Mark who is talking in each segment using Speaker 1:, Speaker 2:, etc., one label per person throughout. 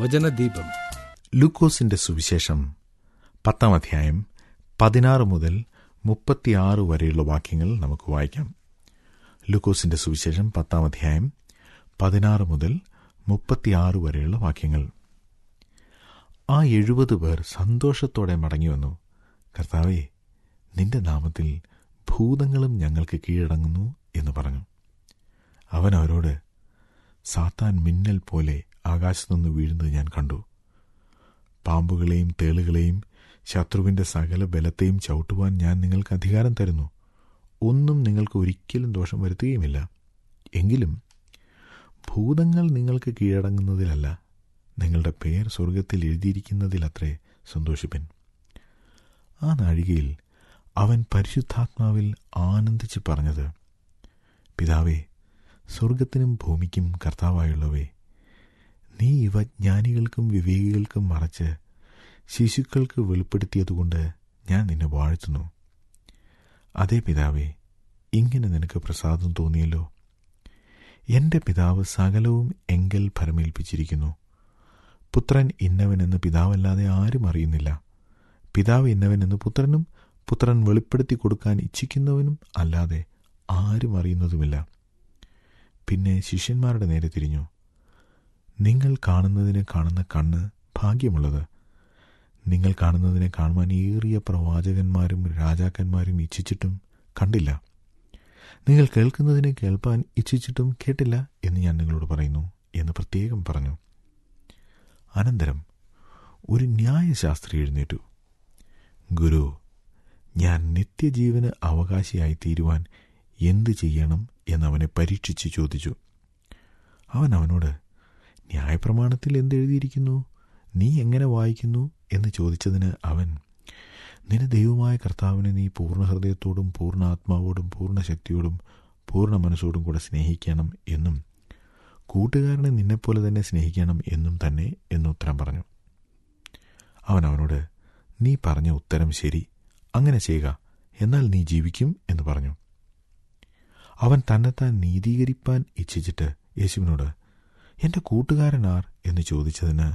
Speaker 1: വചനദീപം.
Speaker 2: ലൂക്കോസിന്റെ സുവിശേഷം 10 അധ്യായം 16 മുതൽ 36 വരെയുള്ള വാക്യങ്ങൾ നമുക്ക് വായിക്കാം. ലൂക്കോസിന്റെ സുവിശേഷം 10 അധ്യായം 16 മുതൽ 36 വരെയുള്ള വാക്യങ്ങൾ. ആ 70 പേർ സന്തോഷത്തോടെ മടങ്ങിവന്നു. കർത്താവേ, നിന്റെ നാമത്തിൽ ഭൂതങ്ങളും ഞങ്ങൾക്ക് കീഴടങ്ങുന്നു എന്ന് പറഞ്ഞു. അവൻ അവരോട്, സാത്താൻ മിന്നൽ പോലെ ആകാശത്തുനിന്ന് വീഴുന്നത് ഞാൻ കണ്ടു. പാമ്പുകളെയും തേളുകളെയും ശത്രുവിന്റെ സകല ബലത്തെയും ചവിട്ടുവാൻ ഞാൻ നിങ്ങൾക്ക് അധികാരം തരുന്നു. ഒന്നും നിങ്ങൾക്ക് ഒരിക്കലും ദോഷം വരുത്തുകയുമില്ല. എങ്കിലും ഭൂതങ്ങൾ നിങ്ങൾക്ക് കീഴടങ്ങുന്നതിലല്ല, നിങ്ങളുടെ പേർ സ്വർഗത്തിൽ എഴുതിയിരിക്കുന്നതിലത്രേ സന്തോഷിപ്പിൻ. ആ നാഴികയിൽ അവൻ പരിശുദ്ധാത്മാവിൽ ആനന്ദിച്ച് പറഞ്ഞത്, പിതാവേ, സ്വർഗത്തിനും ഭൂമിക്കും കർത്താവായുള്ളവേ, നീ ഇവ ജ്ഞാനികൾക്കും വിവേകികൾക്കും മറച്ച് ശിശുക്കൾക്ക് വെളിപ്പെടുത്തിയതുകൊണ്ട് ഞാൻ നിന്നെ വാഴ്ത്തുന്നു. അതേ പിതാവേ, ഇങ്ങനെ നിനക്ക് പ്രസാദം തോന്നിയല്ലോ. എൻ്റെ പിതാവ് സകലവും എങ്കൽ ഭരമേൽപ്പിച്ചിരിക്കുന്നു. പുത്രൻ ഇന്നവനെന്ന് പിതാവല്ലാതെ ആരും അറിയുന്നില്ല. പിതാവ് ഇന്നവനെന്ന് പുത്രനും പുത്രൻ വെളിപ്പെടുത്തി കൊടുക്കാൻ ഇച്ഛിക്കുന്നവനും അല്ലാതെ ആരും അറിയുന്നതുമില്ല. പിന്നെ ശിഷ്യന്മാരുടെ നേരെ തിരിഞ്ഞു, നിങ്ങൾ കാണുന്നതിനെ കാണുന്ന കണ്ണ് ഭാഗ്യമുള്ളത്. നിങ്ങൾ കാണുന്നതിനെ കാണുവാൻ ഏറിയ പ്രവാചകന്മാരും രാജാക്കന്മാരും ഇച്ഛിച്ചിട്ടും കണ്ടില്ല. നിങ്ങൾ കേൾക്കുന്നതിനെ കേൾപ്പാൻ ഇച്ഛിച്ചിട്ടും കേട്ടില്ല എന്ന് ഞാൻ നിങ്ങളോട് പറയുന്നു എന്ന് പ്രത്യേകം പറഞ്ഞു. അനന്തരം ഒരു ന്യായശാസ്ത്രി എഴുന്നേറ്റു, ഗുരു, ഞാൻ നിത്യജീവന് അവകാശിയായി തീരുവാൻ എന്തു ചെയ്യണം എന്നവനെ പരീക്ഷിച്ച് ചോദിച്ചു. അവൻ അവനോട്, ന്യായപ്രമാണത്തിൽ എന്തെഴുതിയിരിക്കുന്നു? നീ എങ്ങനെ വായിക്കുന്നു എന്ന് ചോദിച്ചതിന് അവൻ, നിന്റെ ദൈവമായ കർത്താവിനെ നീ പൂർണ്ണ ഹൃദയത്തോടും പൂർണ്ണ ആത്മാവോടും പൂർണ്ണ ശക്തിയോടും പൂർണ്ണ മനസ്സോടും കൂടെ സ്നേഹിക്കണം എന്നും കൂട്ടുകാരനെ നിന്നെപ്പോലെ തന്നെ സ്നേഹിക്കണം എന്നും തന്നെ എന്നുത്തരം പറഞ്ഞു. അവൻ അവനോട്, നീ പറഞ്ഞ ഉത്തരം ശരി, അങ്ങനെ ചെയ്യുക, എന്നാൽ നീ ജീവിക്കും എന്ന് പറഞ്ഞു. അവൻ തന്നെത്താൻ നീതീകരിപ്പാൻ ഇച്ഛിച്ചിട്ട് യേശുവിനോട്, എൻ്റെ കൂട്ടുകാരൻ ആർ എന്ന് ചോദിച്ചതിന്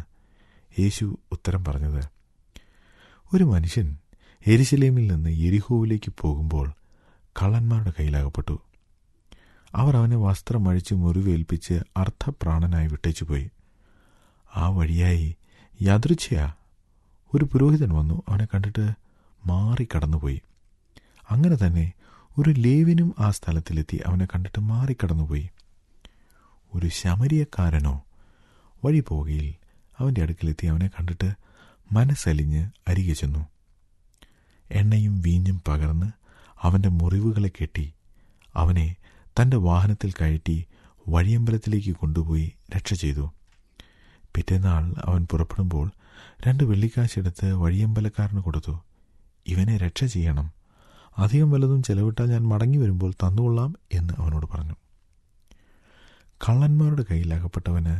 Speaker 2: യേശു ഉത്തരം പറഞ്ഞത്, ഒരു മനുഷ്യൻ യെരുശലേമിൽ നിന്ന് യെരിഹോവിലേക്ക് പോകുമ്പോൾ കള്ളന്മാരുടെ കയ്യിലകപ്പെട്ടു. അവർ അവനെ വസ്ത്രം അഴിച്ച് മുറിവേൽപ്പിച്ച് അർദ്ധപ്രാണനായി വിട്ടേച്ചുപോയി. ആ വഴിയായി യാദൃച്ഛയാ ഒരു പുരോഹിതൻ വന്നു അവനെ കണ്ടിട്ട് മാറിക്കടന്നുപോയി. അങ്ങനെ തന്നെ ഒരു ലേവ്യനും ആ സ്ഥലത്തിലെത്തി അവനെ കണ്ടിട്ട് മാറിക്കടന്നുപോയി. ഒരു ശമരിയക്കാരനോ വഴി പോകയിൽ അവൻ്റെ അടുക്കലെത്തി അവനെ കണ്ടിട്ട് മനസ്സലിഞ്ഞ് അരികെ ചെന്നു. എണ്ണയും വീഞ്ഞും പകർന്ന് അവൻ്റെ മുറിവുകളെ കെട്ടി അവനെ തൻ്റെ വാഹനത്തിൽ കയറ്റി വഴിയമ്പലത്തിലേക്ക് കൊണ്ടുപോയി രക്ഷ ചെയ്തു. പിറ്റേന്നാൾ അവൻ പുറപ്പെടുമ്പോൾ 2 വെള്ളിക്കാശെടുത്ത് വഴിയമ്പലക്കാരന് കൊടുത്തു. ഇവനെ രക്ഷ ചെയ്യണം, അധികം വല്ലതും ചെലവിട്ടാൽ ഞാൻ മടങ്ങി വരുമ്പോൾ തന്നുകൊള്ളാം എന്ന് അവനോട് പറഞ്ഞു. കള്ളന്മാരുടെ കയ്യിൽ അകപ്പെട്ടവന്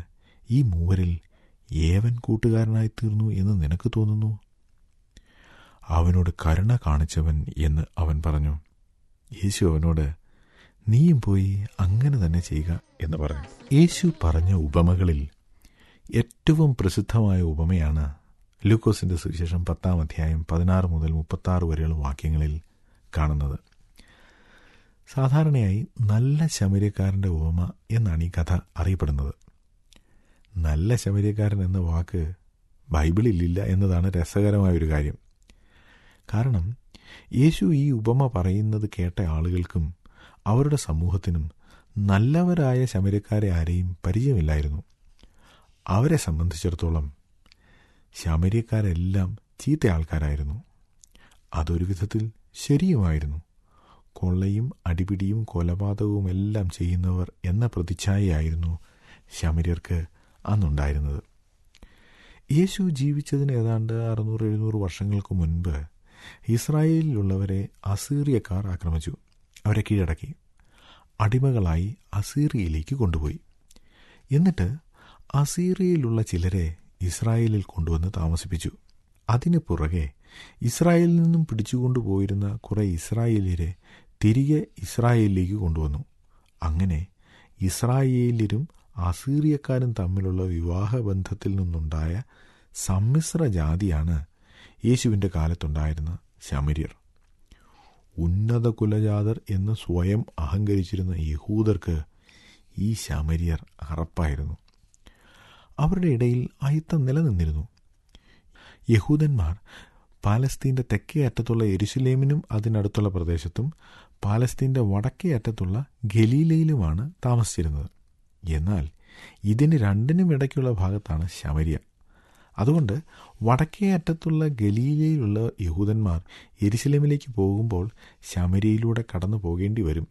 Speaker 2: ഈ മൂവരിൽ ഏവൻ കൂട്ടുകാരനായി തീർന്നു എന്ന് നിനക്ക് തോന്നുന്നു? അവനോട് കരുണ കാണിച്ചവൻ എന്ന് അവൻ പറഞ്ഞു. യേശു അവനോട്, നീയും പോയി അങ്ങനെ തന്നെ ചെയ്യുക എന്ന് പറഞ്ഞു. യേശു പറഞ്ഞ ഉപമകളിൽ ഏറ്റവും പ്രസിദ്ധമായ ഉപമയാണ് ലൂക്കോസിന്റെ സുവിശേഷം 10 അധ്യായം 16 മുതൽ 36 വരെയുള്ള വാക്യങ്ങളിൽ കാണുന്നത്. സാധാരണയായി നല്ല ശമര്യക്കാരൻ്റെ ഉപമ എന്നാണ് ഈ കഥ അറിയപ്പെടുന്നത്. നല്ല ശമര്യക്കാരൻ എന്ന വാക്ക് ബൈബിളിലില്ല എന്നതാണ് രസകരമായൊരു കാര്യം. കാരണം യേശു ഈ ഉപമ പറയുന്നത് കേട്ട ആളുകൾക്കും അവരുടെ സമൂഹത്തിനും നല്ലവരായ ശമര്യക്കാരെ ആരെയും പരിചയമില്ലായിരുന്നു. അവരെ സംബന്ധിച്ചിടത്തോളം ശമര്യക്കാരെല്ലാം ചീത്ത ആൾക്കാരായിരുന്നു. അതൊരു വിധത്തിൽ ശരിയുമായിരുന്നു. കൊള്ളയും അടിപിടിയും കൊലപാതകവും എല്ലാം ചെയ്യുന്നവർ എന്ന പ്രതിച്ഛായയായിരുന്നു ശമര്യർക്ക് അന്നുണ്ടായിരുന്നത്. യേശു ജീവിച്ചതിന് ഏതാണ്ട് 600-700 വർഷങ്ങൾക്ക് മുൻപ് ഇസ്രായേലിലുള്ളവരെ അസീറിയക്കാർ ആക്രമിച്ചു. അവരെ കീഴടക്കി അടിമകളായി അസീറിയയിലേക്ക് കൊണ്ടുപോയി. എന്നിട്ട് അസീറിയയിലുള്ള ചിലരെ ഇസ്രായേലിൽ കൊണ്ടുവന്ന് താമസിപ്പിച്ചു. അതിനു പുറകെ ഇസ്രായേലിൽ നിന്നും പിടിച്ചുകൊണ്ടുപോയിരുന്ന കുറെ ഇസ്രായേലിയരെ തിരികെ ഇസ്രായേലിലേക്ക് കൊണ്ടുവന്നു. അങ്ങനെ ഇസ്രായേലിയരും അസീറിയക്കാരും തമ്മിലുള്ള വിവാഹബന്ധത്തിൽ നിന്നുണ്ടായ സമ്മിശ്ര ജാതിയാണ് യേശുവിൻ്റെ കാലത്തുണ്ടായിരുന്ന ശമര്യർ. ഉന്നത കുലജാതർ എന്ന് സ്വയം അഹങ്കരിച്ചിരുന്ന യഹൂദർക്ക് ഈ ശമര്യർ അറപ്പായിരുന്നു. അവരുടെ ഇടയിൽ അയിത്തം നിലനിന്നിരുന്നു. യഹൂദന്മാർ പാലസ്തീൻ്റെ തെക്കേ അറ്റത്തുള്ള യെരുശലേമിനും അതിനടുത്തുള്ള പ്രദേശത്തും പാലസ്തീൻ്റെ വടക്കേ അറ്റത്തുള്ള ഗലീലയിലുമാണ് താമസിച്ചിരുന്നത്. എന്നാൽ ഇതിന് രണ്ടിനും ഇടയ്ക്കുള്ള ഭാഗത്താണ് ശമര്യ. അതുകൊണ്ട് വടക്കേ അറ്റത്തുള്ള ഗലീലയിലുള്ള യഹൂദന്മാർ യെരുശലേമിലേക്ക് പോകുമ്പോൾ ശമര്യയിലൂടെ കടന്നു പോകേണ്ടി വരും.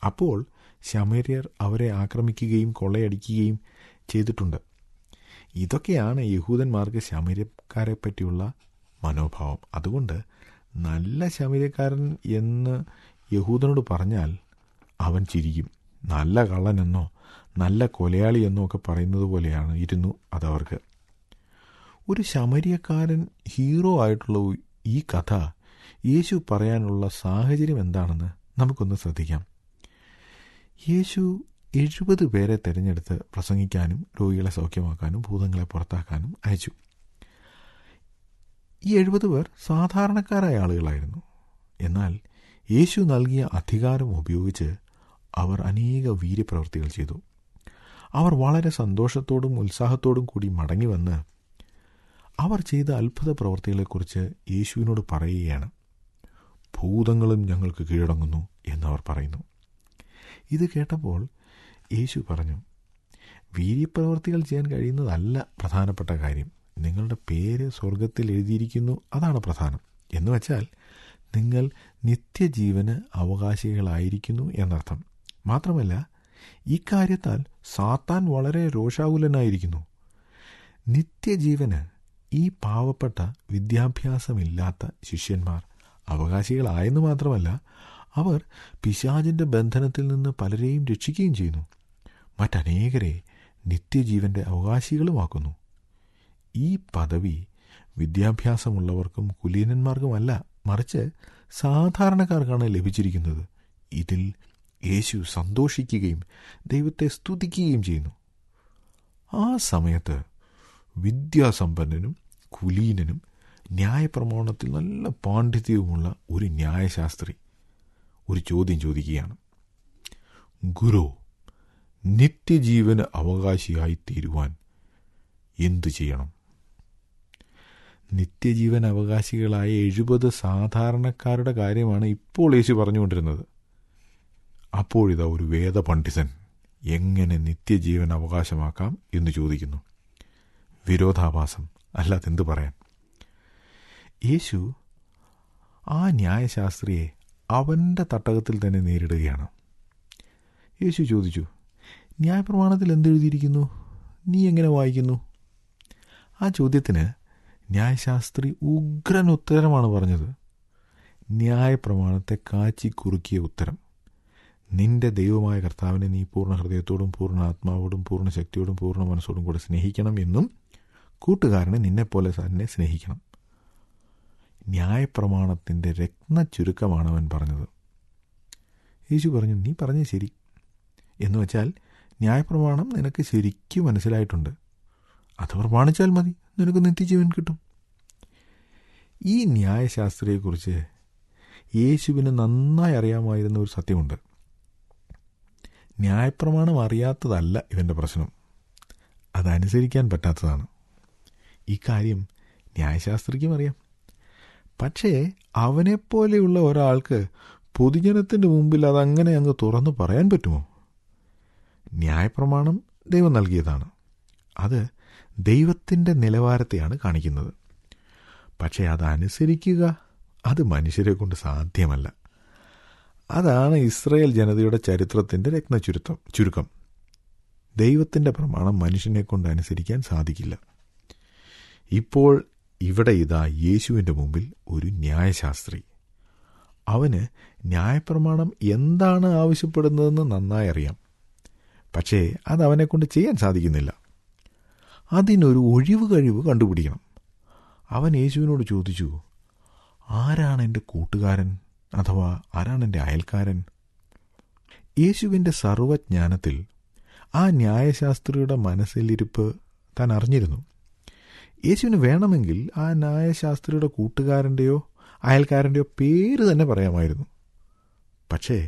Speaker 2: അപ്പോൾ ശമര്യർ അവരെ ആക്രമിക്കുകയും കൊള്ളയടിക്കുകയും ചെയ്തിട്ടുണ്ട്. ഇതൊക്കെയാണ് യഹൂദന്മാർക്ക് ശമര്യക്കാരെ പറ്റിയുള്ള മനോഭാവം. അതുകൊണ്ട് നല്ല ശമര്യക്കാരൻ എന്ന് യഹൂദനോട് പറഞ്ഞാൽ അവൻ ചിരിക്കും. നല്ല കള്ളനെന്നോ നല്ല കൊലയാളി എന്നോ ഒക്കെ പറയുന്നത് പോലെയാണ് ഇരുന്നു അതവർക്ക്. ഒരു ശമര്യക്കാരൻ ഹീറോ ആയിട്ടുള്ള ഈ കഥ യേശു പറയാനുള്ള സാഹചര്യം എന്താണെന്ന് നമുക്കൊന്ന് ശ്രദ്ധിക്കാം. യേശു 70 പേരെ തിരഞ്ഞെടുത്ത് പ്രസംഗിക്കാനും രോഗികളെ സൗഖ്യമാക്കാനും ഭൂതങ്ങളെ പുറത്താക്കാനും അയച്ചു. ഈ 70 പേർ സാധാരണക്കാരായ ആളുകളായിരുന്നു. എന്നാൽ യേശു നൽകിയ അധികാരം ഉപയോഗിച്ച് അവർ അനേക വീര്യപ്രവൃത്തികൾ ചെയ്തു. അവർ വളരെ സന്തോഷത്തോടും ഉത്സാഹത്തോടും കൂടി മടങ്ങി വന്ന് അവർ ചെയ്ത അത്ഭുത പ്രവൃത്തികളെക്കുറിച്ച് യേശുവിനോട് പറയുകയാണ്. ഭൂതങ്ങളും ഞങ്ങൾക്ക് കീഴടങ്ങുന്നു എന്നവർ പറയുന്നു. ഇത് കേട്ടപ്പോൾ യേശു പറഞ്ഞു, വീര്യപ്രവൃത്തികൾ ചെയ്യാൻ കഴിയുന്നതല്ല പ്രധാനപ്പെട്ട കാര്യം. നിങ്ങളുടെ പേര് സ്വർഗത്തിൽ എഴുതിയിരിക്കുന്നു, അതാണ് പ്രധാനം. എന്ന് വച്ചാൽ നിങ്ങൾ നിത്യജീവന് അവകാശികളായിരിക്കുന്നു എന്നർത്ഥം. മാത്രമല്ല, ഇക്കാര്യത്താൽ സാത്താൻ വളരെ രോഷാകുലനായിരിക്കുന്നു. നിത്യജീവന് ഈ പാവപ്പെട്ട വിദ്യാഭ്യാസമില്ലാത്ത ശിഷ്യന്മാർ അവകാശികളായെന്ന് മാത്രമല്ല, അവർ പിശാചിൻ്റെ ബന്ധനത്തിൽ നിന്ന് പലരെയും രക്ഷിക്കുകയും ചെയ്യുന്നു. മറ്റനേകരെ നിത്യജീവൻ്റെ അവകാശികളുമാക്കുന്നു. ഈ പദവി വിദ്യാഭ്യാസമുള്ളവർക്കും കുലീനന്മാർക്കുമല്ല, മറിച്ച് സാധാരണക്കാർക്കാണ് ലഭിച്ചിരിക്കുന്നത്. ഇതിൽ യേശു സന്തോഷിക്കുകയും ദൈവത്തെ സ്തുതിക്കുകയും ചെയ്യുന്നു. ആ സമയത്ത് വിദ്യാസമ്പന്നനും കുലീനനും ന്യായപ്രമാണത്തിൽ നല്ല പാണ്ഡിത്യവുമുള്ള ഒരു ന്യായശാസ്ത്രി ഒരു ചോദ്യം ചോദിക്കുകയാണ്. ഗുരു, നിത്യജീവന് അവകാശിയായി തീരുവാൻ എന്തു ചെയ്യണം? നിത്യജീവൻ അവകാശികളായ 70 സാധാരണക്കാരുടെ കാര്യമാണ് ഇപ്പോൾ യേശു പറഞ്ഞുകൊണ്ടിരുന്നത്. അപ്പോഴിതാ ഒരു വേദപണ്ഡിതൻ എങ്ങനെ നിത്യജീവൻ അവകാശമാക്കാം എന്ന് ചോദിക്കുന്നു. വിരോധാഭാസം അല്ലാതെന്ത് പറയാൻ? യേശു ആ ന്യായശാസ്ത്രിയെ അവൻ്റെ തട്ടകത്തിൽ തന്നെ നേരിടുകയാണ്. യേശു ചോദിച്ചു, ന്യായപ്രമാണത്തിൽ എന്തെഴുതിയിരിക്കുന്നു? നീ എങ്ങനെ വായിക്കുന്നു? ആ ചോദ്യത്തിന് ന്യായശാസ്ത്രി ഉഗ്രൻ ഉത്തരമാണ് പറഞ്ഞത്. ന്യായപ്രമാണത്തെ കാച്ചി കുറുക്കിയ ഉത്തരം. നിന്റെ ദൈവമായ കർത്താവിനെ നീ പൂർണ്ണ ഹൃദയത്തോടും പൂർണ്ണ ആത്മാവോടും പൂർണ്ണ ശക്തിയോടും പൂർണ്ണ മനസ്സോടും കൂടെ സ്നേഹിക്കണം എന്നും കൂട്ടുകാരനെ നിന്നെപ്പോലെ തന്നെ സ്നേഹിക്കണം. ന്യായപ്രമാണത്തിൻ്റെ രത്ന ചുരുക്കമാണ് അവൻ പറഞ്ഞത്. യേശു പറഞ്ഞു, നീ പറഞ്ഞത് ശരി. എന്ന് വെച്ചാൽ ന്യായപ്രമാണം നിനക്ക് ശരിക്കും മനസ്സിലായിട്ടുണ്ട്. അത് പ്രമാണിച്ചാൽ മതി, നിനക്ക് നിത്യജീവൻ കിട്ടും. ഈ ന്യായശാസ്ത്രിയെക്കുറിച്ച് യേശുവിന് നന്നായി അറിയാമായിരുന്ന ഒരു സത്യമുണ്ട്. ന്യായപ്രമാണം അറിയാത്തതല്ല ഇവൻ്റെ പ്രശ്നം, അതനുസരിക്കാൻ പറ്റാത്തതാണ്. ഈ കാര്യം ന്യായശാസ്ത്രിക്കും അറിയാം. പക്ഷേ അവനെപ്പോലെയുള്ള ഒരാൾക്ക് പൊതുജനത്തിൻ്റെ മുമ്പിൽ അതങ്ങനെ അങ്ങ് തുറന്നു പറയാൻ പറ്റുമോ? ന്യായപ്രമാണം ദൈവം നൽകിയതാണ്. അത് ദൈവത്തിൻ്റെ നിലവാരത്തെയാണ് കാണിക്കുന്നത്. പക്ഷേ അതനുസരിക്കുക അത് മനുഷ്യരെ കൊണ്ട് സാധ്യമല്ല. അതാണ് ഇസ്രായേൽ ജനതയുടെ ചരിത്രത്തിൻ്റെ ചുരുക്കം. ദൈവത്തിൻ്റെ പ്രമാണം മനുഷ്യനെ കൊണ്ട് അനുസരിക്കാൻ സാധിക്കില്ല. ഇപ്പോൾ ഇവിടെ ഇതാ യേശുവിൻ്റെ മുമ്പിൽ ഒരു ന്യായശാസ്ത്രി. അവന് ന്യായപ്രമാണം എന്താണ് ആവശ്യപ്പെടുന്നതെന്ന് നന്നായി അറിയാം. പക്ഷേ അത് അവനെക്കൊണ്ട് ചെയ്യാൻ സാധിക്കുന്നില്ല. അതിനൊരു ഒഴിവ് കഴിവ് കണ്ടുപിടിക്കണം. അവൻ യേശുവിനോട് ചോദിച്ചു, ആരാണ് എൻ്റെ കൂട്ടുകാരൻ അഥവാ ആരാണ് എൻ്റെ അയൽക്കാരൻ? യേശുവിൻ്റെ സർവജ്ഞാനത്തിൽ ആ ന്യായശാസ്ത്രിയുടെ മനസ്സിലിരിപ്പ് താൻ അറിഞ്ഞിരുന്നു. യേശുവിന് വേണമെങ്കിൽ ആ ന്യായശാസ്ത്രിയുടെ കൂട്ടുകാരൻ്റെയോ അയൽക്കാരൻ്റെയോ പേര് തന്നെ പറയാമായിരുന്നു. പക്ഷേ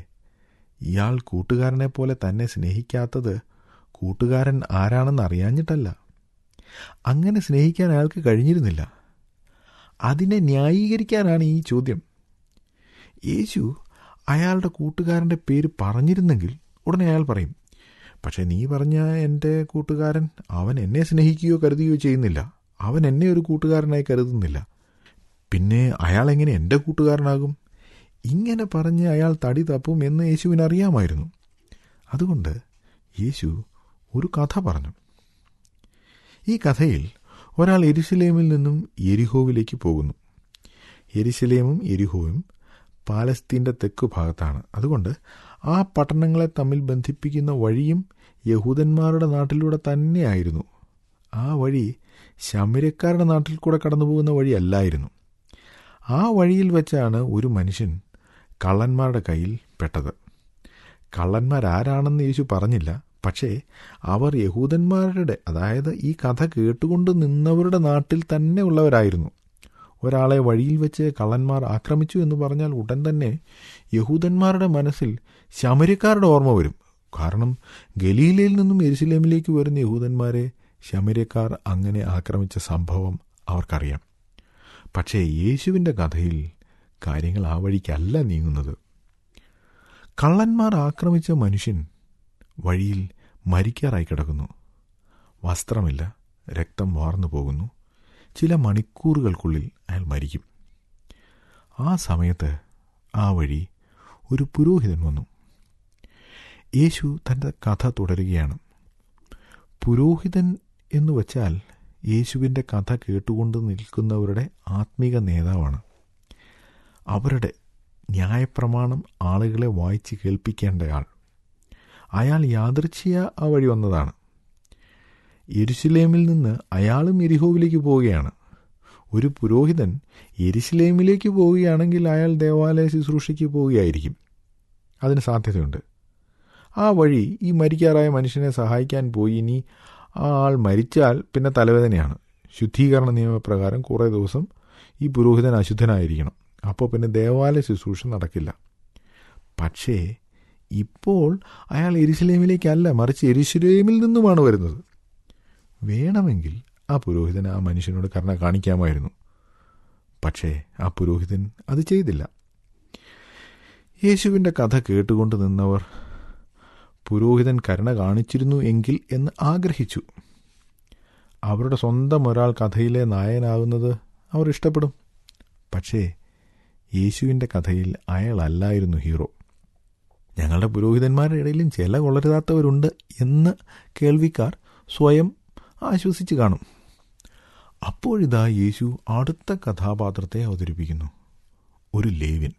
Speaker 2: ഇയാൾ കൂട്ടുകാരനെ പോലെ തന്നെ സ്നേഹിക്കാത്തത് കൂട്ടുകാരൻ ആരാണെന്ന് അറിയാഞ്ഞിട്ടല്ല. അങ്ങനെ സ്നേഹിക്കാൻ അയാൾക്ക് കഴിഞ്ഞിരുന്നില്ല. അതിനെ ന്യായീകരിക്കാനാണ് ഈ ചോദ്യം. യേശു അയാളുടെ കൂട്ടുകാരൻ്റെ പേര് പറഞ്ഞിരുന്നെങ്കിൽ ഉടനെ അയാൾ പറയും, പക്ഷേ നീ പറഞ്ഞ എൻ്റെ കൂട്ടുകാരൻ അവൻ എന്നെ സ്നേഹിക്കുകയോ കരുതുകയോ ചെയ്യുന്നില്ല, അവൻ എന്നെ ഒരു കൂട്ടുകാരനായി കരുതുന്നില്ല, പിന്നെ അയാൾ എങ്ങനെ എൻ്റെ കൂട്ടുകാരനാകും? ഇങ്ങനെ പറഞ്ഞ് അയാൾ തടി തപ്പും എന്ന് യേശുവിന് അറിയാമായിരുന്നു. അതുകൊണ്ട് യേശു ഒരു കഥ പറഞ്ഞു. ഈ കഥയിൽ ഒരാൾ യെരുശലേമിൽ നിന്നും യെരിഹോവിലേക്ക് പോകുന്നു. യെരുശലേമും യെരിഹോവും പാലസ്തീൻ്റെ തെക്കു ഭാഗത്താണ്. അതുകൊണ്ട് ആ പട്ടണങ്ങളെ തമ്മിൽ ബന്ധിപ്പിക്കുന്ന വഴിയും യഹൂദന്മാരുടെ നാട്ടിലൂടെ തന്നെയായിരുന്നു. ആ വഴി ശമര്യക്കാരുടെ നാട്ടിൽ കൂടെ കടന്നു പോകുന്ന വഴിയല്ലായിരുന്നു. ആ വഴിയിൽ വെച്ചാണ് ഒരു മനുഷ്യൻ കള്ളന്മാരുടെ കയ്യിൽ പെട്ടത്. കള്ളന്മാരാരാണെന്ന് യേശു പറഞ്ഞില്ല. പക്ഷേ അവർ യഹൂദന്മാരുടെ, അതായത് ഈ കഥ കേട്ടുകൊണ്ട് നിന്നവരുടെ നാട്ടിൽ തന്നെ ഉള്ളവരായിരുന്നു. ഒരാളെ വഴിയിൽ വെച്ച് കള്ളന്മാർ ആക്രമിച്ചു എന്ന് പറഞ്ഞാൽ ഉടൻ തന്നെ യഹൂദന്മാരുടെ മനസ്സിൽ ശമര്യക്കാരുടെ ഓർമ്മ വരും. കാരണം ഗലീലയിൽ നിന്നും യെരുശലേമിലേക്ക് വരുന്ന യഹൂദന്മാരെ ശമര്യക്കാർ അങ്ങനെ ആക്രമിച്ച സംഭവം അവർക്കറിയാം. പക്ഷേ യേശുവിൻ്റെ കഥയിൽ കാര്യങ്ങൾ ആ വഴിക്കല്ല നീങ്ങുന്നത്. കള്ളന്മാർ ആക്രമിച്ച മനുഷ്യൻ വഴിയിൽ മരിക്കാറായി കിടക്കുന്നു. വസ്ത്രമില്ല, രക്തം വാർന്നു പോകുന്നു. ചില മണിക്കൂറുകൾക്കുള്ളിൽ അയാൾ മരിക്കും. ആ സമയത്ത് ആ വഴി ഒരു പുരോഹിതൻ വന്നു. യേശു തൻ്റെ കഥ തുടരുകയാണ്. പുരോഹിതൻ എന്ന് വച്ചാൽ യേശുവിൻ്റെ കഥ കേട്ടുകൊണ്ട് നിൽക്കുന്നവരുടെ ആത്മീക നേതാവാണ്. അവരുടെ ന്യായപ്രമാണം ആളുകളെ വായിച്ച് കേൾപ്പിക്കേണ്ടയാൾ. അയാൾ യാദൃച്ഛിക ആ വഴി വന്നതാണ്. യെരുശലേമിൽ നിന്ന് അയാളും യെരിഹോവിലേക്ക് പോവുകയാണ്. ഒരു പുരോഹിതൻ യെരുശലേമിലേക്ക് പോവുകയാണെങ്കിൽ അയാൾ ദേവാലയ ശുശ്രൂഷയ്ക്ക് പോവുകയായിരിക്കും. അതിന് സാധ്യതയുണ്ട്. ആ വഴി ഈ മരിക്കാറായ മനുഷ്യനെ സഹായിക്കാൻ പോയി. ഇനി ആ ആൾ മരിച്ചാൽ പിന്നെ തലവേദനയാണ്. ശുദ്ധീകരണ നിയമപ്രകാരം കുറേ ദിവസം ഈ പുരോഹിതൻ അശുദ്ധനായിരിക്കണം. അപ്പോൾ പിന്നെ ദേവാലയ ശുശ്രൂഷ നടക്കില്ല. പക്ഷേ ഇപ്പോൾ അയാൾ യെരുശലേമിലേക്കല്ല, മറിച്ച് യെരുശലേമിൽ നിന്നുമാണ് വരുന്നത്. വേണമെങ്കിൽ ആ പുരോഹിതൻ ആ മനുഷ്യനോട് കരുണ കാണിക്കാമായിരുന്നു. പക്ഷേ ആ പുരോഹിതൻ അത് ചെയ്തില്ല. യേശുവിൻ്റെ കഥ കേട്ടുകൊണ്ട് നിന്നവർ പുരോഹിതൻ കരുണ കാണിച്ചിരുന്നു എങ്കിൽ എന്ന് ആഗ്രഹിച്ചു. അവരുടെ സ്വന്തം ഒരാൾ കഥയിലെ നായകനാകുന്നത് അവർ ഇഷ്ടപ്പെടും. പക്ഷേ യേശുവിൻ്റെ കഥയിൽ അയാളല്ലായിരുന്നു ഹീറോ. ഞങ്ങളുടെ പുരോഹിതന്മാരുടെ ഇടയിലും ചില കൊള്ളരുതാത്തവരുണ്ട് എന്ന് കേൾവിക്കാർ സ്വയം ആശ്വസിച്ച് കാണും. അപ്പോഴിതാ യേശു അടുത്ത കഥാപാത്രത്തെ അവതരിപ്പിക്കുന്നു. ഒരു ലേവ്യൻ.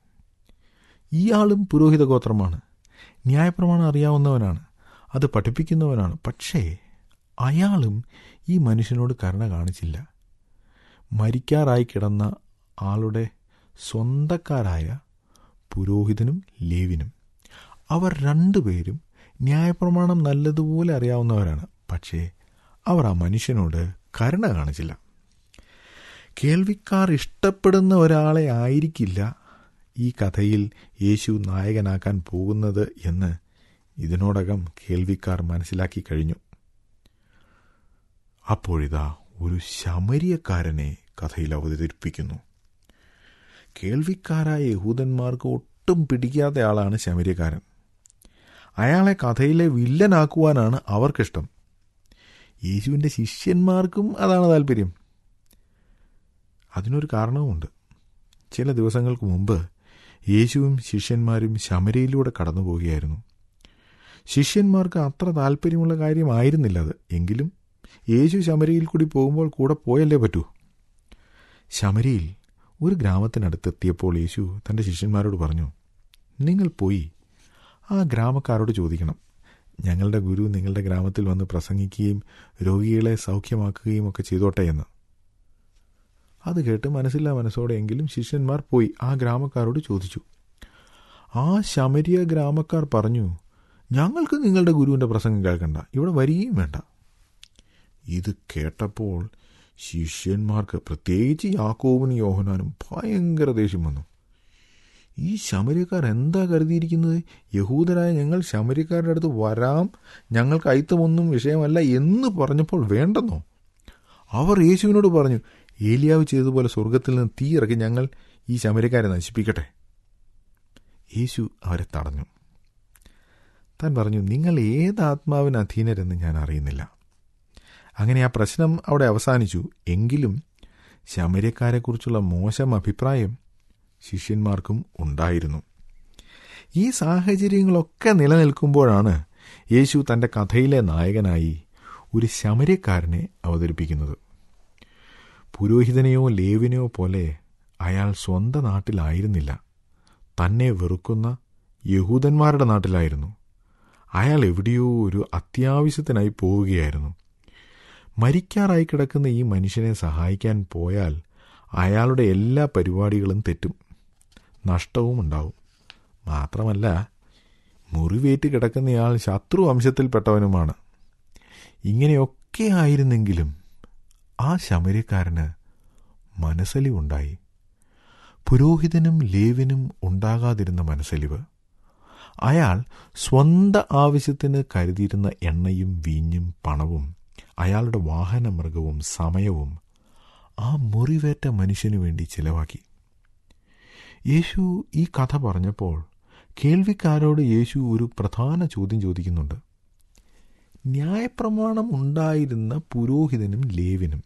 Speaker 2: ഇയാളും പുരോഹിത ഗോത്രമാണ്. ന്യായപ്രമാണം അറിയാവുന്നവനാണ്, അത് പഠിപ്പിക്കുന്നവനാണ്. പക്ഷേ അയാളും ഈ മനുഷ്യനോട് കരുണ കാണിച്ചില്ല. മരിക്കാറായി കിടന്ന ആളുടെ സ്വന്തക്കാരായ പുരോഹിതനും ലേവ്യനും, അവർ രണ്ടുപേരും ന്യായപ്രമാണം നല്ലതുപോലെ അറിയാവുന്നവരാണ്. പക്ഷേ അവർ ആ മനുഷ്യനോട് കരുണ കാണിച്ചില്ല. കേൾവിക്കാർ ഇഷ്ടപ്പെടുന്ന ഒരാളെ ആയിരിക്കില്ല ഈ കഥയിൽ യേശു നായകനാക്കാൻ പോകുന്നത് എന്ന് ഇതിനോടകം കേൾവിക്കാർ മനസ്സിലാക്കി കഴിഞ്ഞു. അപ്പോഴിതാ ഒരു ശമര്യക്കാരനെ കഥയിൽ അവതരിപ്പിക്കുന്നു. കേൾവിക്കാരായ യഹൂദന്മാർക്ക് ഒട്ടും പിടിക്കാത്ത ആളാണ് ശമര്യക്കാരൻ. അയാളെ കഥയിലെ വില്ലനാക്കുവാനാണ് അവർക്കിഷ്ടം. യേശുവിൻ്റെ ശിഷ്യന്മാർക്കും അതാണ് താല്പര്യം. അതിനൊരു കാരണവുമുണ്ട്. ചില ദിവസങ്ങൾക്ക് മുമ്പ് യേശുവും ശിഷ്യന്മാരും ശമര്യയിലൂടെ കടന്നു പോവുകയായിരുന്നു. ശിഷ്യന്മാർക്ക് അത്ര താല്പര്യമുള്ള കാര്യമായിരുന്നില്ല അത്. എങ്കിലും യേശു ശമര്യയിൽ കൂടി പോകുമ്പോൾ കൂടെ പോയല്ലേ പറ്റൂ. ശമര്യയിൽ ഒരു ഗ്രാമത്തിനടുത്തെത്തിയപ്പോൾ യേശു തൻ്റെ ശിഷ്യന്മാരോട് പറഞ്ഞു, നിങ്ങൾ പോയി ആ ഗ്രാമക്കാരോട് ചോദിക്കണം, ഞങ്ങളുടെ ഗുരു നിങ്ങളുടെ ഗ്രാമത്തിൽ വന്ന് പ്രസംഗിക്കുകയും രോഗികളെ സൗഖ്യമാക്കുകയും ഒക്കെ ചെയ്തോട്ടെ എന്ന്. അത് കേട്ട് മനസ്സില്ലാ മനസ്സോടെയെങ്കിലും ശിഷ്യന്മാർ പോയി ആ ഗ്രാമക്കാരോട് ചോദിച്ചു. ആ ശമര്യ ഗ്രാമക്കാർ പറഞ്ഞു, ഞങ്ങൾക്ക് നിങ്ങളുടെ ഗുരുവിൻ്റെ പ്രസംഗം കേൾക്കണ്ട, ഇവിടെ വരികയും വേണ്ട. ഇത് കേട്ടപ്പോൾ ശിഷ്യന്മാർക്ക്, പ്രത്യേകിച്ച് യാക്കോബിനും യോഹന്നാനും ഭയങ്കര ദേഷ്യം വന്നു. ഈ ശമര്യക്കാർ എന്താ കരുതിയിരിക്കുന്നത്? യഹൂദരായ ഞങ്ങൾ ശമര്യക്കാരുടെ അടുത്ത് വരാം, ഞങ്ങൾക്ക് അയിത്തമൊന്നും വിഷയമല്ല എന്ന് പറഞ്ഞപ്പോൾ വേണ്ടെന്നോ? അവർ യേശുവിനോട് പറഞ്ഞു, ഏലിയാവ് ചെയ്തതുപോലെ സ്വർഗത്തിൽ നിന്ന് തീ ഇറക്കി ഞങ്ങൾ ഈ ശമര്യക്കാരെ നശിപ്പിക്കട്ടെ. യേശു അവരെ തടഞ്ഞു. താൻ പറഞ്ഞു, നിങ്ങൾ ഏത് ആത്മാവിന് അധീനരെന്ന് ഞാൻ അറിയുന്നില്ല. അങ്ങനെ ആ പ്രശ്നം അവിടെ അവസാനിച്ചു. എങ്കിലും ശമര്യക്കാരെക്കുറിച്ചുള്ള മോശം അഭിപ്രായം ശിഷ്യന്മാർക്കും ഉണ്ടായിരുന്നു. ഈ സാഹചര്യങ്ങളൊക്കെ നിലനിൽക്കുമ്പോഴാണ് യേശു തൻ്റെ കഥയിലെ നായകനായി ഒരു ശമര്യക്കാരനെ അവതരിപ്പിക്കുന്നത്. പുരോഹിതനെയോ ലേവിനെയോ പോലെ അയാൾ സ്വന്തം നാട്ടിലായിരുന്നില്ല, തന്നെ വെറുക്കുന്ന യഹൂദന്മാരുടെ നാട്ടിലായിരുന്നു. അയാൾ എവിടെയോ ഒരു അത്യാവശ്യത്തിനായി പോവുകയായിരുന്നു. മരിക്കാറായി കിടക്കുന്ന ഈ മനുഷ്യനെ സഹായിക്കാൻ പോയാൽ അയാളുടെ എല്ലാ പരിപാടികളും തെറ്റും, നഷ്ടവും ഉണ്ടാവും. മാത്രമല്ല, മുറിവേറ്റ് കിടക്കുന്നയാൾ ശത്രു വംശത്തിൽപ്പെട്ടവനുമാണ്. ഇങ്ങനെയൊക്കെ ആയിരുന്നെങ്കിലും ആ ശമര്യക്കാരന് മനസ്സലിവുണ്ടായി. പുരോഹിതനും ലേവിനും ഉണ്ടാകാതിരുന്ന മനസ്സലിവ്. അയാൾ സ്വന്തം ആവശ്യത്തിന് കരുതിയിരുന്ന എണ്ണയും വീഞ്ഞും പണവും അയാളുടെ വാഹനമൃഗവും സമയവും ആ മുറിവേറ്റ മനുഷ്യനു വേണ്ടി ചിലവാക്കി. യേശു ഈ കഥ പറഞ്ഞപ്പോൾ കേൾവിക്കാരോട് യേശു ഒരു പ്രധാന ചോദ്യം ചോദിക്കുന്നുണ്ട്. ന്യായപ്രമാണം ഉണ്ടായിരുന്ന പുരോഹിതനും ലേവിനും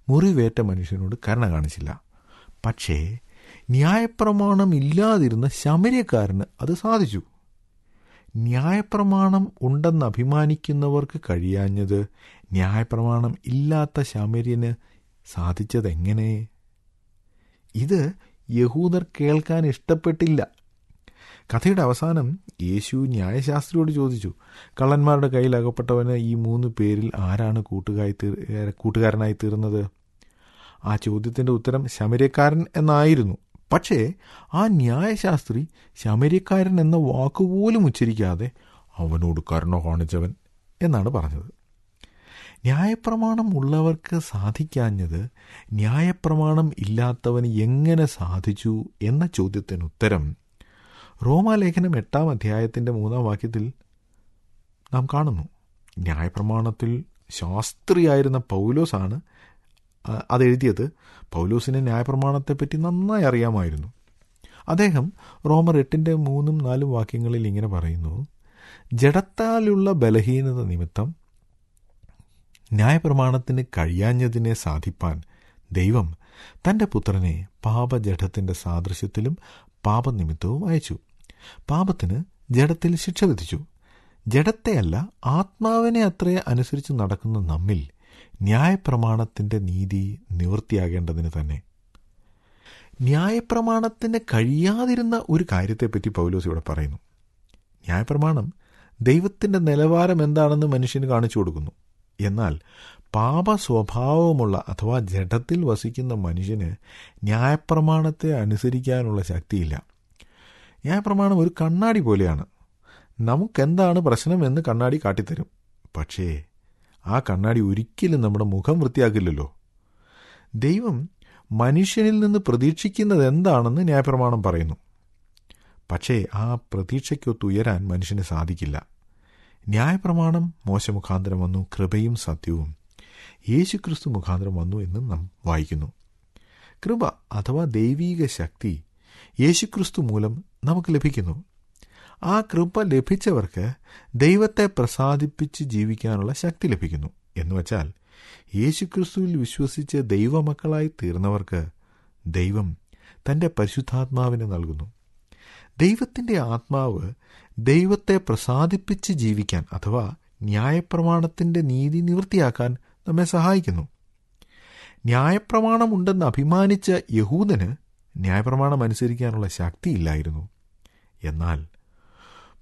Speaker 2: മുറിവേറ്റ മനുഷ്യനോട് കരുണ കാണിച്ചില്ല. പക്ഷേ ന്യായപ്രമാണം ഇല്ലാതിരുന്ന ശമര്യക്കാരന് അത് സാധിച്ചു. ന്യായപ്രമാണം ഉണ്ടെന്ന് അഭിമാനിക്കുന്നവർക്ക് കഴിയാഞ്ഞത് ന്യായപ്രമാണം ഇല്ലാത്ത ശമര്യന് സാധിച്ചതെങ്ങനെ? ഇത് യഹൂദർ കേൾക്കാൻ ഇഷ്ടപ്പെട്ടില്ല. കഥയുടെ അവസാനം യേശു ന്യായശാസ്ത്രിയോട് ചോദിച്ചു, കള്ളന്മാരുടെ കയ്യിൽ അകപ്പെട്ടവന് ഈ 3 പേരിൽ ആരാണ് കൂട്ടുകാരനായി തീർന്നത്? ആ ചോദ്യത്തിൻ്റെ ഉത്തരം ശമര്യക്കാരൻ എന്നായിരുന്നു. പക്ഷേ ആ ന്യായശാസ്ത്രി ശമര്യക്കാരൻ എന്ന വാക്കുപോലും ഉച്ചരിക്കാതെ അവനോട് കരുണ കാണിച്ചവൻ എന്നാണ് പറഞ്ഞത്. ന്യായപ്രമാണം ഉള്ളവർക്ക് സാധിക്കാഞ്ഞത് ന്യായപ്രമാണം ഇല്ലാത്തവന് എങ്ങനെ സാധിച്ചു എന്ന ചോദ്യത്തിന് ഉത്തരം റോമാലേഖനം 8-ാം അധ്യായത്തിൻ്റെ 3-ാം വാക്യത്തിൽ നാം കാണുന്നു. ന്യായപ്രമാണത്തിൽ ശാസ്ത്രിയായിരുന്ന പൗലോസാണ് അതെഴുതിയത്. പൗലോസിന് ന്യായപ്രമാണത്തെപ്പറ്റി നന്നായി അറിയാമായിരുന്നു. അദ്ദേഹം റോമർ 8-3-4 വാക്യങ്ങളിൽ ഇങ്ങനെ പറയുന്നു: ജഡത്താലുള്ള ബലഹീനത നിമിത്തം ന്യായപ്രമാണത്തിന് കഴിയാഞ്ഞതിനെ സാധിപ്പാൻ ദൈവം തൻ്റെ പുത്രനെ പാപജഡത്തിൻ്റെ സാദൃശ്യത്തിലും പാപനിമിത്തവും അയച്ചു. പാപത്തിന് ജഡത്തിൽ ശിക്ഷ വിധിച്ചു. ജഡത്തെയല്ല, ആത്മാവിനെ അത്രേ അനുസരിച്ച് നടക്കുന്ന നമ്മിൽ ന്യായപ്രമാണത്തിൻ്റെ നീതി നിവൃത്തിയാകേണ്ടതിന് തന്നെ. ന്യായപ്രമാണത്തിന് കഴിയാതിരുന്ന ഒരു കാര്യത്തെപ്പറ്റി പൗലോസ് ഇവിടെ പറയുന്നു. ന്യായപ്രമാണം ദൈവത്തിൻ്റെ നിലവാരം എന്താണെന്ന് മനുഷ്യന് കാണിച്ചു കൊടുക്കുന്നു. എന്നാൽ പാപ സ്വഭാവമുള്ള അഥവാ ജഡത്തിൽ വസിക്കുന്ന മനുഷ്യന് ന്യായപ്രമാണത്തെ അനുസരിക്കാനുള്ള ശക്തിയില്ല. ന്യായപ്രമാണം ഒരു കണ്ണാടി പോലെയാണ്. നമുക്കെന്താണ് പ്രശ്നമെന്ന് കണ്ണാടി കാട്ടിത്തരും. പക്ഷേ ആ കണ്ണാടി ഒരിക്കലും നമ്മുടെ മുഖം വൃത്തിയാക്കില്ലല്ലോ. ദൈവം മനുഷ്യനിൽ നിന്ന് പ്രതീക്ഷിക്കുന്നത് എന്താണെന്ന് ന്യായപ്രമാണം പറയുന്നു. പക്ഷേ ആ പ്രതീക്ഷയ്ക്കൊത്തുയരാൻ മനുഷ്യന് സാധിക്കില്ല. ന്യായപ്രമാണം മോശ മുഖാന്തരം വന്നു, കൃപയും സത്യവും യേശുക്രിസ്തു മുഖാന്തരം വന്നു എന്നും നാം വായിക്കുന്നു. കൃപ അഥവാ ദൈവീക ശക്തി യേശുക്രിസ്തു മൂലം നമുക്ക് ലഭിക്കുന്നു. ആ കൃപ ലഭിച്ചവർക്ക് ദൈവത്തെ പ്രസാദിപ്പിച്ച് ജീവിക്കാനുള്ള ശക്തി ലഭിക്കുന്നു. എന്നുവച്ചാൽ യേശുക്രിസ്തുവിൽ വിശ്വസിച്ച് ദൈവമക്കളായി തീർന്നവർക്ക് ദൈവം തൻ്റെ പരിശുദ്ധാത്മാവിനെ നൽകുന്നു. ദൈവത്തിൻ്റെ ആത്മാവ് ദൈവത്തെ പ്രസാദിപ്പിച്ച് ജീവിക്കാൻ അഥവാ ന്യായപ്രമാണത്തിൻ്റെ നീതി നിവൃത്തിയാക്കാൻ നമ്മെ സഹായിക്കുന്നു. ന്യായപ്രമാണമുണ്ടെന്ന് അഭിമാനിച്ച യഹൂദന് ന്യായപ്രമാണം അനുസരിക്കാനുള്ള ശക്തിയില്ലായിരുന്നു. എന്നാൽ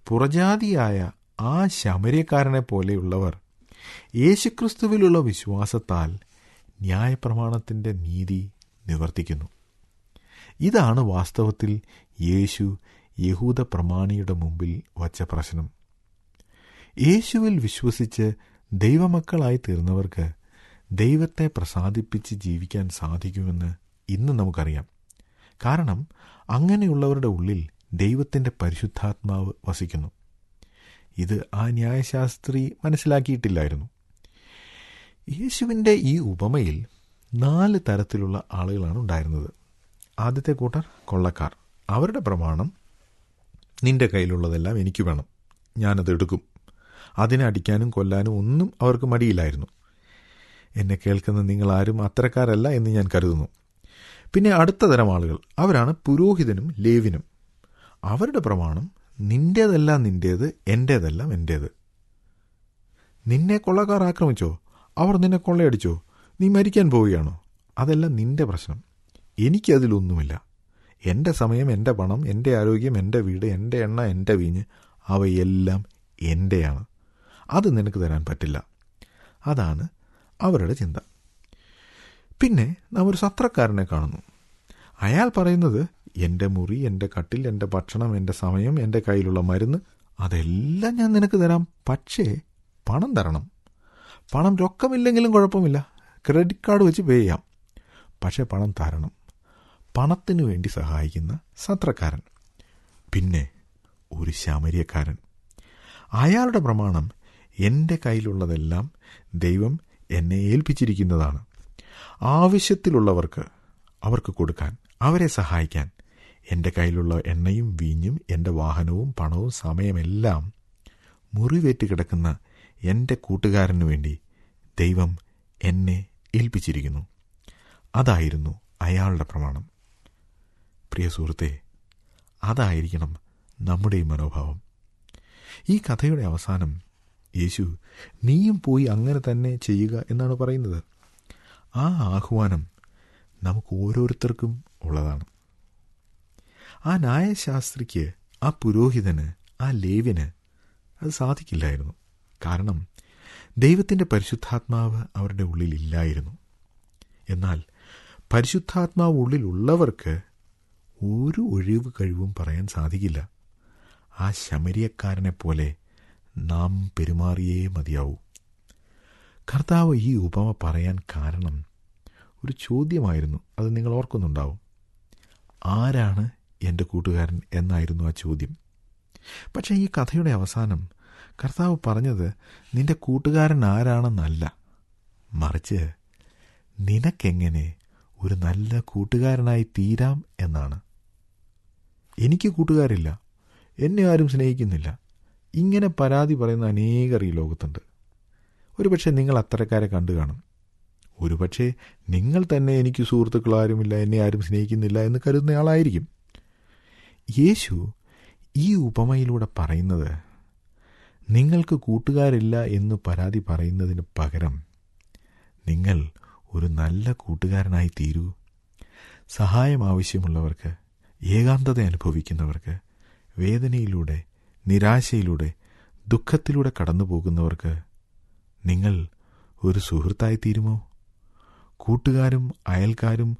Speaker 2: പുറജാതിയായ ആ ശമര്യക്കാരനെ പോലെയുള്ളവർ യേശുക്രിസ്തുവിലുള്ള വിശ്വാസത്താൽ ന്യായപ്രമാണത്തിൻ്റെ നീതി നിവർത്തിക്കുന്നു. ഇതാണ് വാസ്തവത്തിൽ യേശു യഹൂദ പ്രമാണിയുടെ മുമ്പിൽ വച്ച പ്രശ്നം. യേശുവിൽ വിശ്വസിച്ച് ദൈവമക്കളായി തീർന്നവർക്ക് ദൈവത്തെ പ്രസാദിപ്പിച്ച് ജീവിക്കാൻ സാധിക്കുമെന്ന് ഇന്ന് നമുക്കറിയാം. കാരണം അങ്ങനെയുള്ളവരുടെ ഉള്ളിൽ ദൈവത്തിൻ്റെ പരിശുദ്ധാത്മാവ് വസിക്കുന്നു. ഇത് ആ ന്യായശാസ്ത്രി മനസ്സിലാക്കിയിട്ടില്ലായിരുന്നു. യേശുവിൻ്റെ ഈ ഉപമയിൽ 4 തരത്തിലുള്ള ആളുകളാണ് ഉണ്ടായിരുന്നത്. ആദ്യത്തെ കൂട്ടർ കൊള്ളക്കാർ. അവരുടെ പ്രമാണം, നിന്റെ കയ്യിലുള്ളതെല്ലാം എനിക്ക് വേണം, ഞാനത് എടുക്കും. അതിനെ അടിക്കാനും കൊല്ലാനും ഒന്നും അവർക്ക് മടിയില്ലായിരുന്നു. എന്നെ കേൾക്കുന്ന നിങ്ങളാരും അത്തരക്കാരല്ല എന്ന് ഞാൻ കരുതുന്നു. പിന്നെ അടുത്ത തരം ആളുകൾ, അവരാണ് പുരോഹിതനും ലേവ്യനും. അവരുടെ പ്രമാണം, നിന്റേതെല്ലാം നിന്റേത്, എൻ്റേതെല്ലാം എൻ്റേത്. നിന്നെ കൊള്ളക്കാർ ആക്രമിച്ചോ, അവർ നിന്നെ കൊള്ളയടിച്ചോ, നീ മരിക്കാൻ പോവുകയാണോ, അതെല്ലാം നിന്റെ പ്രശ്നം, എനിക്കതിലൊന്നുമില്ല. എൻ്റെ സമയം, എൻ്റെ പണം, എൻ്റെ ആരോഗ്യം, എൻ്റെ വീട്, എൻ്റെ എണ്ണ, എൻ്റെ വീഞ്ഞ്, അവയെല്ലാം എൻ്റെയാണ്. അത് നിനക്ക് തരാൻ പറ്റില്ല. അതാണ് അവരുടെ ചിന്ത. പിന്നെ നാം ഒരു സത്രക്കാരനെ കാണുന്നു. അയാൾ പറയുന്നത്, എൻ്റെ മുറി, എൻ്റെ കട്ടിൽ, എൻ്റെ ഭക്ഷണം, എൻ്റെ സമയം, എൻ്റെ കയ്യിലുള്ള മരുന്ന്, അതെല്ലാം ഞാൻ നിനക്ക് തരാം. പക്ഷേ പണം തരണം. പണം രൊക്കമില്ലെങ്കിലും കുഴപ്പമില്ല, ക്രെഡിറ്റ് കാർഡ് വെച്ച് പേ ചെയ്യാം. പക്ഷേ പണം തരണം. പണത്തിനു വേണ്ടി സഹായിക്കുന്ന സത്രക്കാരൻ. പിന്നെ ഒരു ശമര്യക്കാരൻ. അയാളുടെ പ്രമാണം, എൻ്റെ കയ്യിലുള്ളതെല്ലാം ദൈവം എന്നെ ഏൽപ്പിച്ചിരിക്കുന്നതാണ്. ആവശ്യത്തിലുള്ളവർക്ക് അവർക്ക് കൊടുക്കാൻ, അവരെ സഹായിക്കാൻ എൻ്റെ കയ്യിലുള്ള എണ്ണയും വീഞ്ഞും എൻ്റെ വാഹനവും പണവും സമയമെല്ലാം മുറിവേറ്റ് കിടക്കുന്ന എൻ്റെ കൂട്ടുകാരനു വേണ്ടി ദൈവം എന്നെ ഏൽപ്പിച്ചിരിക്കുന്നു. അതായിരുന്നു അയാളുടെ പ്രമാണം. പ്രിയ സുഹൃത്തെ, അതായിരിക്കണം നമ്മുടെ മനോഭാവം. ഈ കഥയുടെ അവസാനം യേശു നീയും പോയി അങ്ങനെ തന്നെ ചെയ്യുക എന്നാണ് പറയുന്നത്. ആ ആഹ്വാനം നമുക്ക് ഓരോരുത്തർക്കും ഉള്ളതാണ്. ആ ന്യായശാസ്ത്രിക്ക്, ആ പുരോഹിതന്, ആ ലേവ്യന് അത് സാധിക്കില്ലായിരുന്നു. കാരണം ദൈവത്തിൻ്റെ പരിശുദ്ധാത്മാവ് അവരുടെ ഉള്ളിൽ ഇല്ലായിരുന്നു. എന്നാൽ പരിശുദ്ധാത്മാവ് ഉള്ളിലുള്ളവർക്ക് ഒരു ഒഴിവ് കഴിവും പറയാൻ സാധിക്കില്ല. ആ ശമര്യക്കാരനെ പോലെ നാം പെരുമാറിയേ മതിയാവൂ. കർത്താവ് ഈ ഉപമ പറയാൻ കാരണം ഒരു ചോദ്യമായിരുന്നു. അത് നിങ്ങൾ ഓർക്കുന്നുണ്ടാവും. ആരാണ് എൻ്റെ കൂട്ടുകാരൻ എന്നായിരുന്നു ആ ചോദ്യം. പക്ഷേ ഈ കഥയുടെ അവസാനം കർത്താവ് പറഞ്ഞത് നിന്റെ കൂട്ടുകാരൻ ആരാണെന്നല്ല, മറിച്ച് നിനക്കെങ്ങനെ ഒരു നല്ല കൂട്ടുകാരനായി തീരാം എന്നാണ്. എനിക്ക് കൂട്ടുകാരില്ല, എന്നെ ആരും സ്നേഹിക്കുന്നില്ല, ഇങ്ങനെ പരാതി പറയുന്ന അനേകർ ഈ ലോകത്തുണ്ട്. ഒരുപക്ഷെ നിങ്ങൾ അത്തരക്കാരെ കണ്ടു കാണും. ഒരുപക്ഷെ നിങ്ങൾ തന്നെ എനിക്ക് സുഹൃത്തുക്കളാരുമില്ല, എന്നെ ആരും സ്നേഹിക്കുന്നില്ല എന്ന് കരുതുന്നയാളായിരിക്കും. യേശു ഈ ഉപമയിലൂടെ പറയുന്നത്, നിങ്ങൾക്ക് കൂട്ടുകാരില്ല എന്ന് പരാതി പറയുന്നതിന് പകരം നിങ്ങൾ ഒരു നല്ല കൂട്ടുകാരനായി തീരൂ. സഹായം ആവശ്യമുള്ളവർക്ക്, ഏകാന്തത അനുഭവിക്കുന്നവർക്ക്, വേദനയിലൂടെ, നിരാശയിലൂടെ, ദുഃഖത്തിലൂടെ കടന്നു പോകുന്നവർക്ക് നിങ്ങൾ ഒരു സുഹൃത്തായി തീരുമോ? കൂട്ടുകാരും അയൽക്കാരും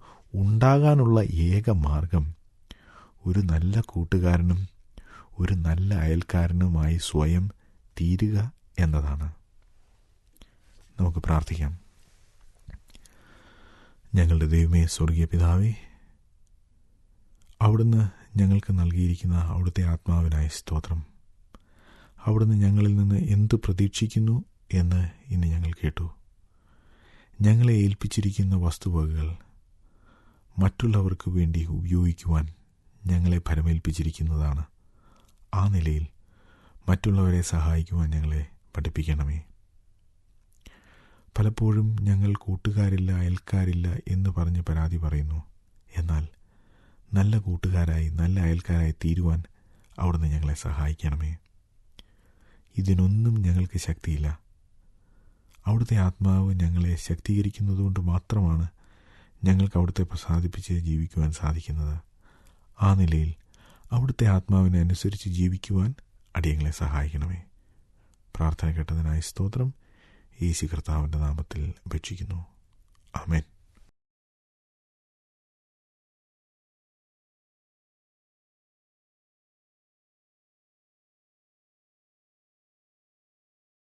Speaker 2: ഉണ്ടാകാനുള്ള ഏക മാർഗം ഒരു നല്ല കൂട്ടുകാരനും ഒരു നല്ല അയൽക്കാരനുമായി സ്വയം തീരുക എന്നതാണ്. നമുക്ക് പ്രാർത്ഥിക്കാം. ഞങ്ങളുടെ ദൈവമേ, സ്വർഗീയ പിതാവേ, അവിടുന്ന് ഞങ്ങൾക്ക് നൽകിയിരിക്കുന്ന അവിടുത്തെ ആത്മാവിനായി സ്തോത്രം. അവിടുന്ന് ഞങ്ങളിൽ നിന്ന് എന്തു പ്രതീക്ഷിക്കുന്നു എന്ന് ഇന്ന് ഞങ്ങൾ കേട്ടു. ഞങ്ങളെ ഏൽപ്പിച്ചിരിക്കുന്ന വസ്തുവകകൾ മറ്റുള്ളവർക്ക് വേണ്ടി ഉപയോഗിക്കുവാൻ ഞങ്ങളെ ഭരമേൽപ്പിച്ചിരിക്കുന്നതാണ്. ആ നിലയിൽ മറ്റുള്ളവരെ സഹായിക്കുവാൻ ഞങ്ങളെ പഠിപ്പിക്കണമേ. പലപ്പോഴും ഞങ്ങൾ കൂട്ടുകാരില്ല, അയൽക്കാരില്ല എന്ന് പറഞ്ഞ് പരാതി പറയുന്നു. എന്നാൽ നല്ല കൂട്ടുകാരായി, നല്ല അയൽക്കാരായി തീരുവാൻ അവിടുന്ന് ഞങ്ങളെ സഹായിക്കണമേ. ഇതിനൊന്നും ഞങ്ങൾക്ക് ശക്തിയില്ല. അവിടുത്തെ ആത്മാവ് ഞങ്ങളെ ശക്തീകരിക്കുന്നതുകൊണ്ട് മാത്രമാണ് ഞങ്ങൾക്ക് അവിടുത്തെ പ്രസാദിപ്പിച്ച് ജീവിക്കുവാൻ സാധിക്കുന്നത്. ആ നിലയിൽ അവിടുത്തെ ആത്മാവിനെ അനുസരിച്ച് ജീവിക്കുവാൻ അടിയങ്ങളെ സഹായിക്കണമേ. പ്രാർത്ഥന കേട്ടതിനായി സ്തോത്രം. യേശു കർത്താവിൻ്റെ നാമത്തിൽ അപേക്ഷിക്കുന്നു. ആമേൻ.